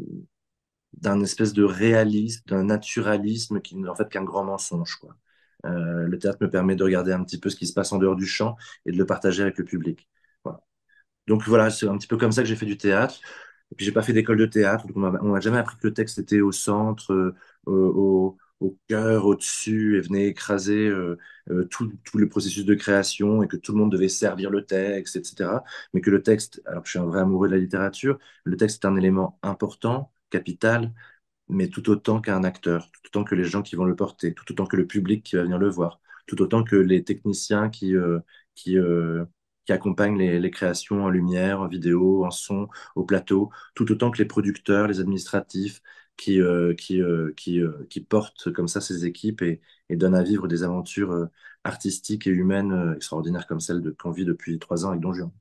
d'un espèce de réalisme, d'un naturalisme qui n'est en fait qu'un grand mensonge, quoi. Le théâtre me permet de regarder un petit peu ce qui se passe en dehors du champ et de le partager avec le public. Voilà. Donc voilà, c'est un petit peu comme ça que j'ai fait du théâtre. Et puis j'ai pas fait d'école de théâtre, donc on m'a jamais appris que le texte était au centre, au cœur, au-dessus, et venait écraser tout le processus de création et que tout le monde devait servir le texte, etc. Mais que le texte, alors que je suis un vrai amoureux de la littérature, le texte est un élément important, capital, mais tout autant qu'un acteur, tout autant que les gens qui vont le porter, tout autant que le public qui va venir le voir, tout autant que les techniciens qui, euh, qui accompagnent les créations en lumière, en vidéo, en son, au plateau, tout autant que les producteurs, les administratifs qui portent comme ça ces équipes et donnent à vivre des aventures artistiques et humaines extraordinaires comme celle qu'on vit depuis 3 ans avec Don Juan.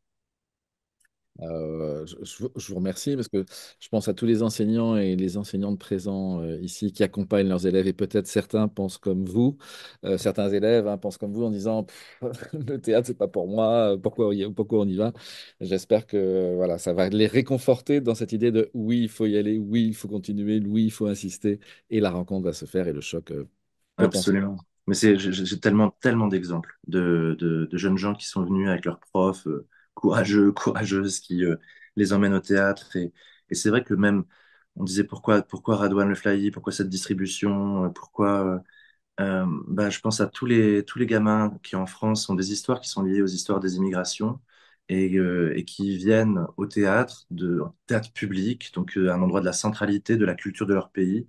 Je vous remercie parce que je pense à tous les enseignants et les enseignantes présents ici qui accompagnent leurs élèves et peut-être certains pensent comme vous, certains élèves pensent comme vous en disant le théâtre c'est pas pour moi, pourquoi on y va? J'espère que voilà, ça va les réconforter dans cette idée de oui, il faut y aller, oui, il faut continuer, oui, il faut insister et la rencontre va se faire et le choc potentiel. Absolument. Mais j'ai tellement, tellement d'exemples de jeunes gens qui sont venus avec leurs profs courageux, courageuses, qui les emmènent au théâtre. Et c'est vrai que même, on disait pourquoi Radouane Le Flahi, pourquoi cette distribution, pourquoi. Bah, je pense à tous les gamins qui en France ont des histoires qui sont liées aux histoires des immigrations et qui viennent au théâtre public, donc un endroit de la centralité de la culture de leur pays.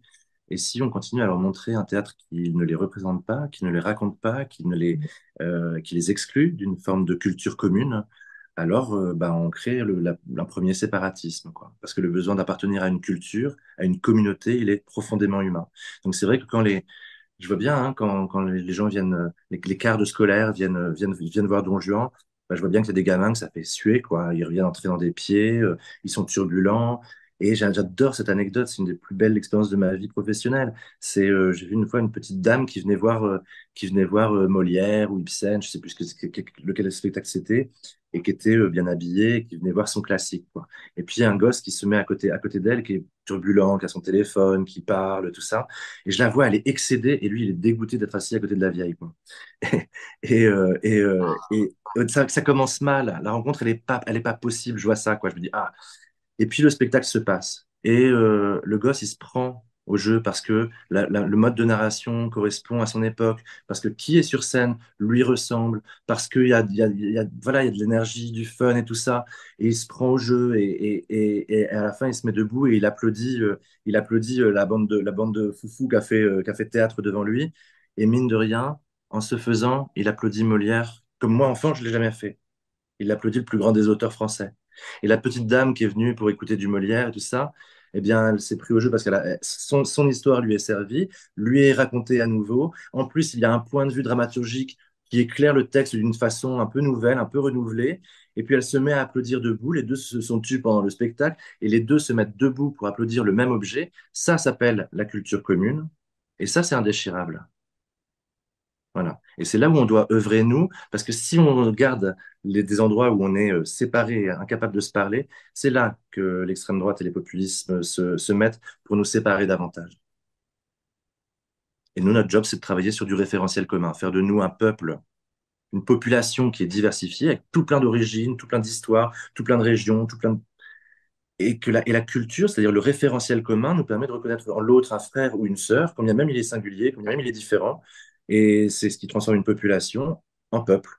Et si on continue à leur montrer un théâtre qui ne les représente pas, qui ne les raconte pas, qui les exclut d'une forme de culture commune, alors bah, on crée un premier séparatisme, quoi. Parce que le besoin d'appartenir à une culture, à une communauté, il est profondément humain. Donc c'est vrai que je vois bien quand les gens viennent, les quarts de scolaires viennent voir Don Juan, bah, je vois bien qu'il y a des gamins que ça fait suer, quoi. Ils reviennent entrer dans des pieds, ils sont turbulents. Et j'adore cette anecdote, c'est une des plus belles expériences de ma vie professionnelle. J'ai vu une fois une petite dame qui venait voir Molière ou Ibsen, je sais plus lequel spectacle c'était, et qui était bien habillée, qui venait voir son classique, quoi. Et puis il y a un gosse qui se met à côté d'elle, qui est turbulent, qui a son téléphone, qui parle, tout ça. Et je la vois, elle est excédée et lui, il est dégoûté d'être assis à côté de la vieille, quoi. Et ça commence mal. La rencontre, elle est pas possible. Je vois ça, quoi. Je me dis, ah. Et puis le spectacle se passe. Et le gosse, il se prend au jeu parce que le mode de narration correspond à son époque, parce que qui est sur scène lui ressemble, parce voilà, il y a de l'énergie, du fun et tout ça. Et il se prend au jeu et à la fin, il se met debout et il applaudit la bande de foufou qui a fait théâtre devant lui. Et mine de rien, en se faisant, il applaudit Molière comme moi, enfant, je ne l'ai jamais fait. Il applaudit le plus grand des auteurs français. Et la petite dame qui est venue pour écouter du Molière et tout ça, eh bien, elle s'est pris au jeu parce que son histoire lui est servie, lui est racontée à nouveau. En plus, il y a un point de vue dramaturgique qui éclaire le texte d'une façon un peu nouvelle, un peu renouvelée. Et puis, elle se met à applaudir debout. Les deux se sont tus pendant le spectacle et les deux se mettent debout pour applaudir le même objet. Ça s'appelle la culture commune. Et ça, c'est indéchirable. Voilà. Et c'est là où on doit œuvrer, nous, parce que si on regarde des endroits où on est séparés, incapable de se parler, c'est là que l'extrême droite et les populismes se mettent pour nous séparer davantage. Et nous, notre job, c'est de travailler sur du référentiel commun, faire de nous un peuple, une population qui est diversifiée, avec tout plein d'origines, tout plein d'histoires, tout plein de régions, tout plein de... Et la culture, c'est-à-dire le référentiel commun, nous permet de reconnaître en l'autre un frère ou une sœur, quand bien même il est singulier, quand bien même il est différent. Et c'est ce qui transforme une population en peuple,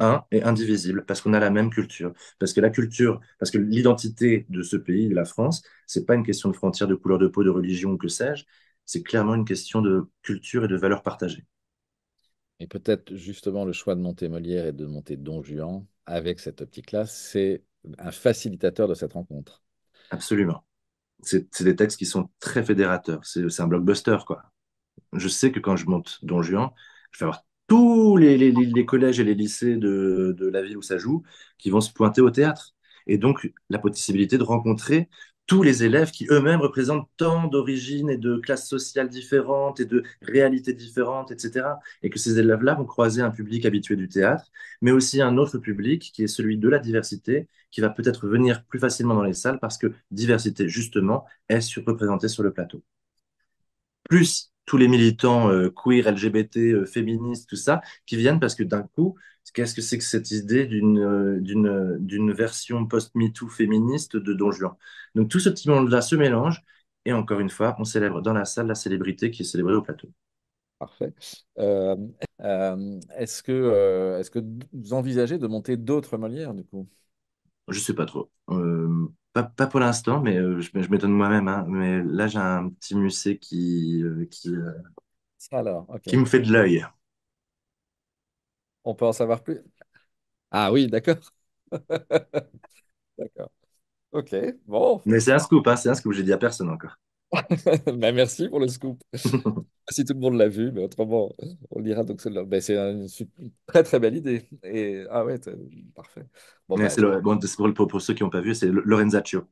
un et indivisible, parce qu'on a la même culture. Parce que la culture, parce que l'identité de ce pays, de la France, c'est pas une question de frontières, de couleur de peau, de religion ou que sais-je, c'est clairement une question de culture et de valeurs partagées. Et peut-être justement le choix de monter Molière et de monter Don Juan avec cette optique-là, c'est un facilitateur de cette rencontre. Absolument. C'est des textes qui sont très fédérateurs. C'est un blockbuster, quoi. Je sais que quand je monte Don Juan, je vais avoir tous les collèges et les lycées de la ville où ça joue qui vont se pointer au théâtre. Et donc, la possibilité de rencontrer tous les élèves qui eux-mêmes représentent tant d'origines et de classes sociales différentes et de réalités différentes, etc. Et que ces élèves-là vont croiser un public habitué du théâtre, mais aussi un autre public qui est celui de la diversité, qui va peut-être venir plus facilement dans les salles parce que diversité, justement, est surreprésentée sur le plateau plus tous les militants queer, LGBT, féministes, tout ça, qui viennent parce que d'un coup, qu'est-ce que c'est que cette idée d'une version post-MeToo féministe de Don Juan? Donc tout ce petit monde-là se mélange et encore une fois, on célèbre dans la salle la célébrité qui est célébrée au plateau. Parfait. Euh, est-ce que vous envisagez de monter d'autres Molières, du coup? Je sais pas trop. Pas pour l'instant, mais je m'étonne moi-même, hein. Mais là, j'ai un petit musée Ça alors, ok. qui me fait de l'œil. On peut en savoir plus? Ah oui, d'accord. D'accord. Ok, bon. Mais c'est un scoop, hein, c'est un scoop, j'ai dit à personne encore. Ben, merci pour le scoop. Si tout le monde l'a vu, mais autrement, on le dira. Donc, c'est une très très belle idée. Et, ah ouais, parfait. Bon, Mais ben, c'est bon, c'est pour ceux qui n'ont pas vu, c'est Lorenzaccio.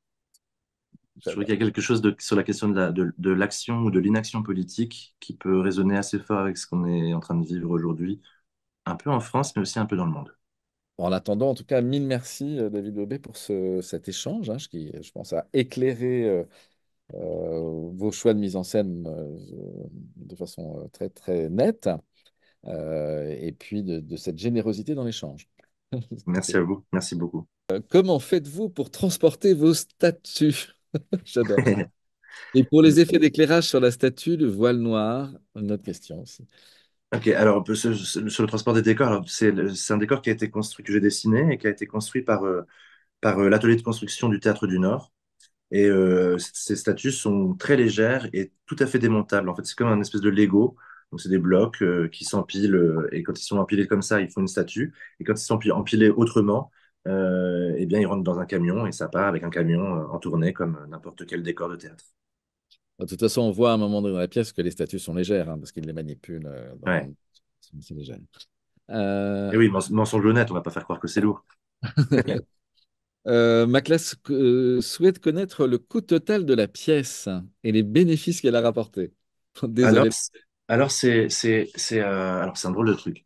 Je trouve qu'il y a j'adore. quelque chose sur la question de l'action ou de l'inaction politique qui peut résonner assez fort avec ce qu'on est en train de vivre aujourd'hui, un peu en France, mais aussi un peu dans le monde. En attendant, en tout cas, mille merci, David Aubé, pour cet échange, hein, qui, je pense, a éclairé vos choix de mise en scène de façon très très nette, et puis de cette générosité dans l'échange. Merci à vous, merci beaucoup. Comment faites-vous pour transporter vos statues? J'adore ça. Et pour les effets d'éclairage sur la statue, le voile noir, une autre question aussi. Ok, alors sur le transport des décors, alors, c'est un décor qui a été construit, que j'ai dessiné et qui a été construit par l'atelier de construction du Théâtre du Nord. Et ces statues sont très légères et tout à fait démontables. En fait, c'est comme un espèce de Lego. Donc, c'est des blocs qui s'empilent. Et quand ils sont empilés comme ça, ils font une statue. Et quand ils sont empilés autrement, eh bien, ils rentrent dans un camion et ça part avec un camion en tournée comme n'importe quel décor de théâtre. De toute façon, on voit à un moment donné dans la pièce que les statues sont légères, hein, parce qu'ils les manipulent Ouais. c'est léger. Et Euh, oui, mensonge honnête, on va pas faire croire que c'est lourd. ma classe souhaite connaître le coût total de la pièce et les bénéfices qu'elle a rapportés. Alors, Désolé. alors c'est un drôle de truc.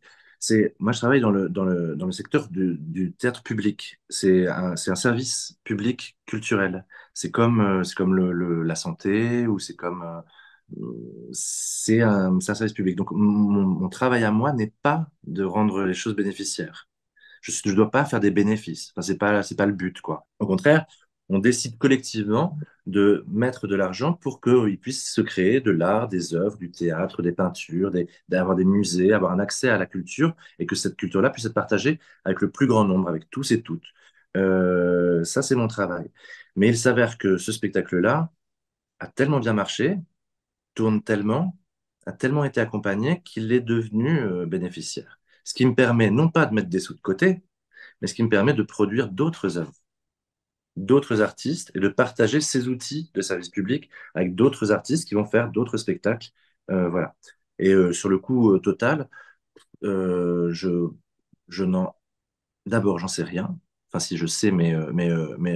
Moi, je travaille dans le secteur du théâtre public. C'est un service public culturel. C'est comme la santé ou c'est comme, c'est un service public. Donc, mon travail à moi n'est pas de rendre les choses bénéficiaires. Je ne dois pas faire des bénéfices. Enfin, c'est pas le but, quoi. Au contraire, on décide collectivement de mettre de l'argent pour qu'ils puissent se créer de l'art, des œuvres, du théâtre, des peintures, d'avoir des musées, avoir un accès à la culture et que cette culture-là puisse être partagée avec le plus grand nombre, avec tous et toutes. Ça, c'est mon travail. Mais il s'avère que ce spectacle-là a tellement bien marché, tourne tellement, a tellement été accompagné qu'il est devenu bénéficiaire. Ce qui me permet non pas de mettre des sous de côté, mais ce qui me permet de produire d'autres œuvres, d'autres artistes et de partager ces outils de service public avec d'autres artistes qui vont faire d'autres spectacles. Voilà. Et sur le coût total, euh, je, je n'en, d'abord, j'en sais rien. Enfin, si je sais, mais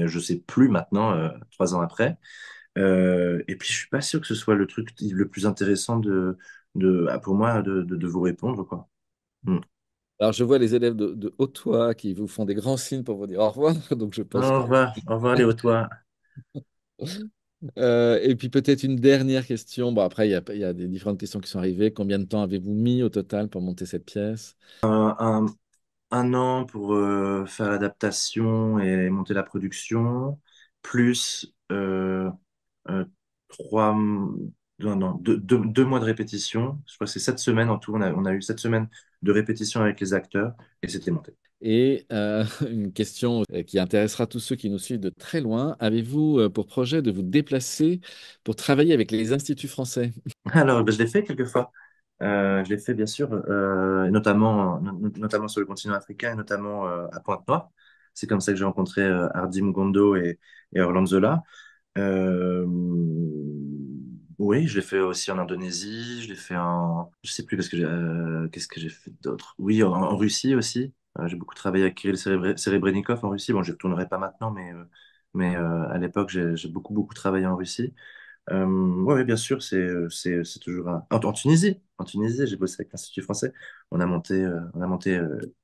je sais plus maintenant, 3 ans après. Et puis, je suis pas sûr que ce soit le truc le plus intéressant pour moi de vous répondre, quoi. Mm. Alors, je vois les élèves de Haute-Oie qui vous font des grands signes pour vous dire au revoir. Donc, je pense que... Au revoir les Hautois. Et puis, peut-être une dernière question. Bon, après, il y a des différentes questions qui sont arrivées. Combien de temps avez-vous mis au total pour monter cette pièce? Un an pour faire l'adaptation et monter la production, plus euh, non, non, 2 mois de répétition. Je crois que c'est 7 semaines en tout. On a eu 7 semaines de répétition avec les acteurs et c'était monté. Et une question qui intéressera tous ceux qui nous suivent de très loin. Avez-vous pour projet de vous déplacer pour travailler avec les instituts français? Alors, ben, je l'ai fait quelques fois. Je l'ai fait bien sûr, et notamment sur le continent africain et notamment à Pointe-Noire. C'est comme ça que j'ai rencontré Hardy Mugondo et Orlando Zola. Euh, oui, je l'ai fait aussi en Indonésie, je l'ai fait je sais plus qu'est-ce que j'ai fait d'autre. Oui, en Russie aussi. J'ai beaucoup travaillé avec Kirill Serebrennikov en Russie. Bon, j'y retournerai pas maintenant, mais à l'époque, j'ai beaucoup travaillé en Russie. Oui, bien sûr, c'est toujours en Tunisie. En Tunisie, j'ai bossé avec l'Institut français. On a monté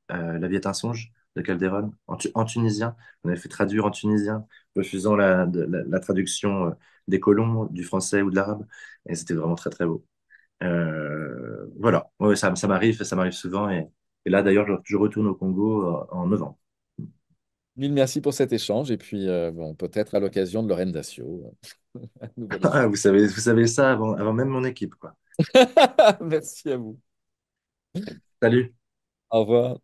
La vie est un songe de Calderon en tunisien. On avait fait traduire en tunisien, refusant la traduction des colons du français ou de l'arabe. Et c'était vraiment très, très beau. Voilà, ouais, ça m'arrive souvent. Et là, d'ailleurs, je retourne au Congo en novembre. Mille merci pour cet échange. Et puis, bon, peut-être à l'occasion de Lorraine Dacio, un nouvel Ah, échange. vous savez ça avant même mon équipe, quoi. Merci à vous. Salut. Au revoir.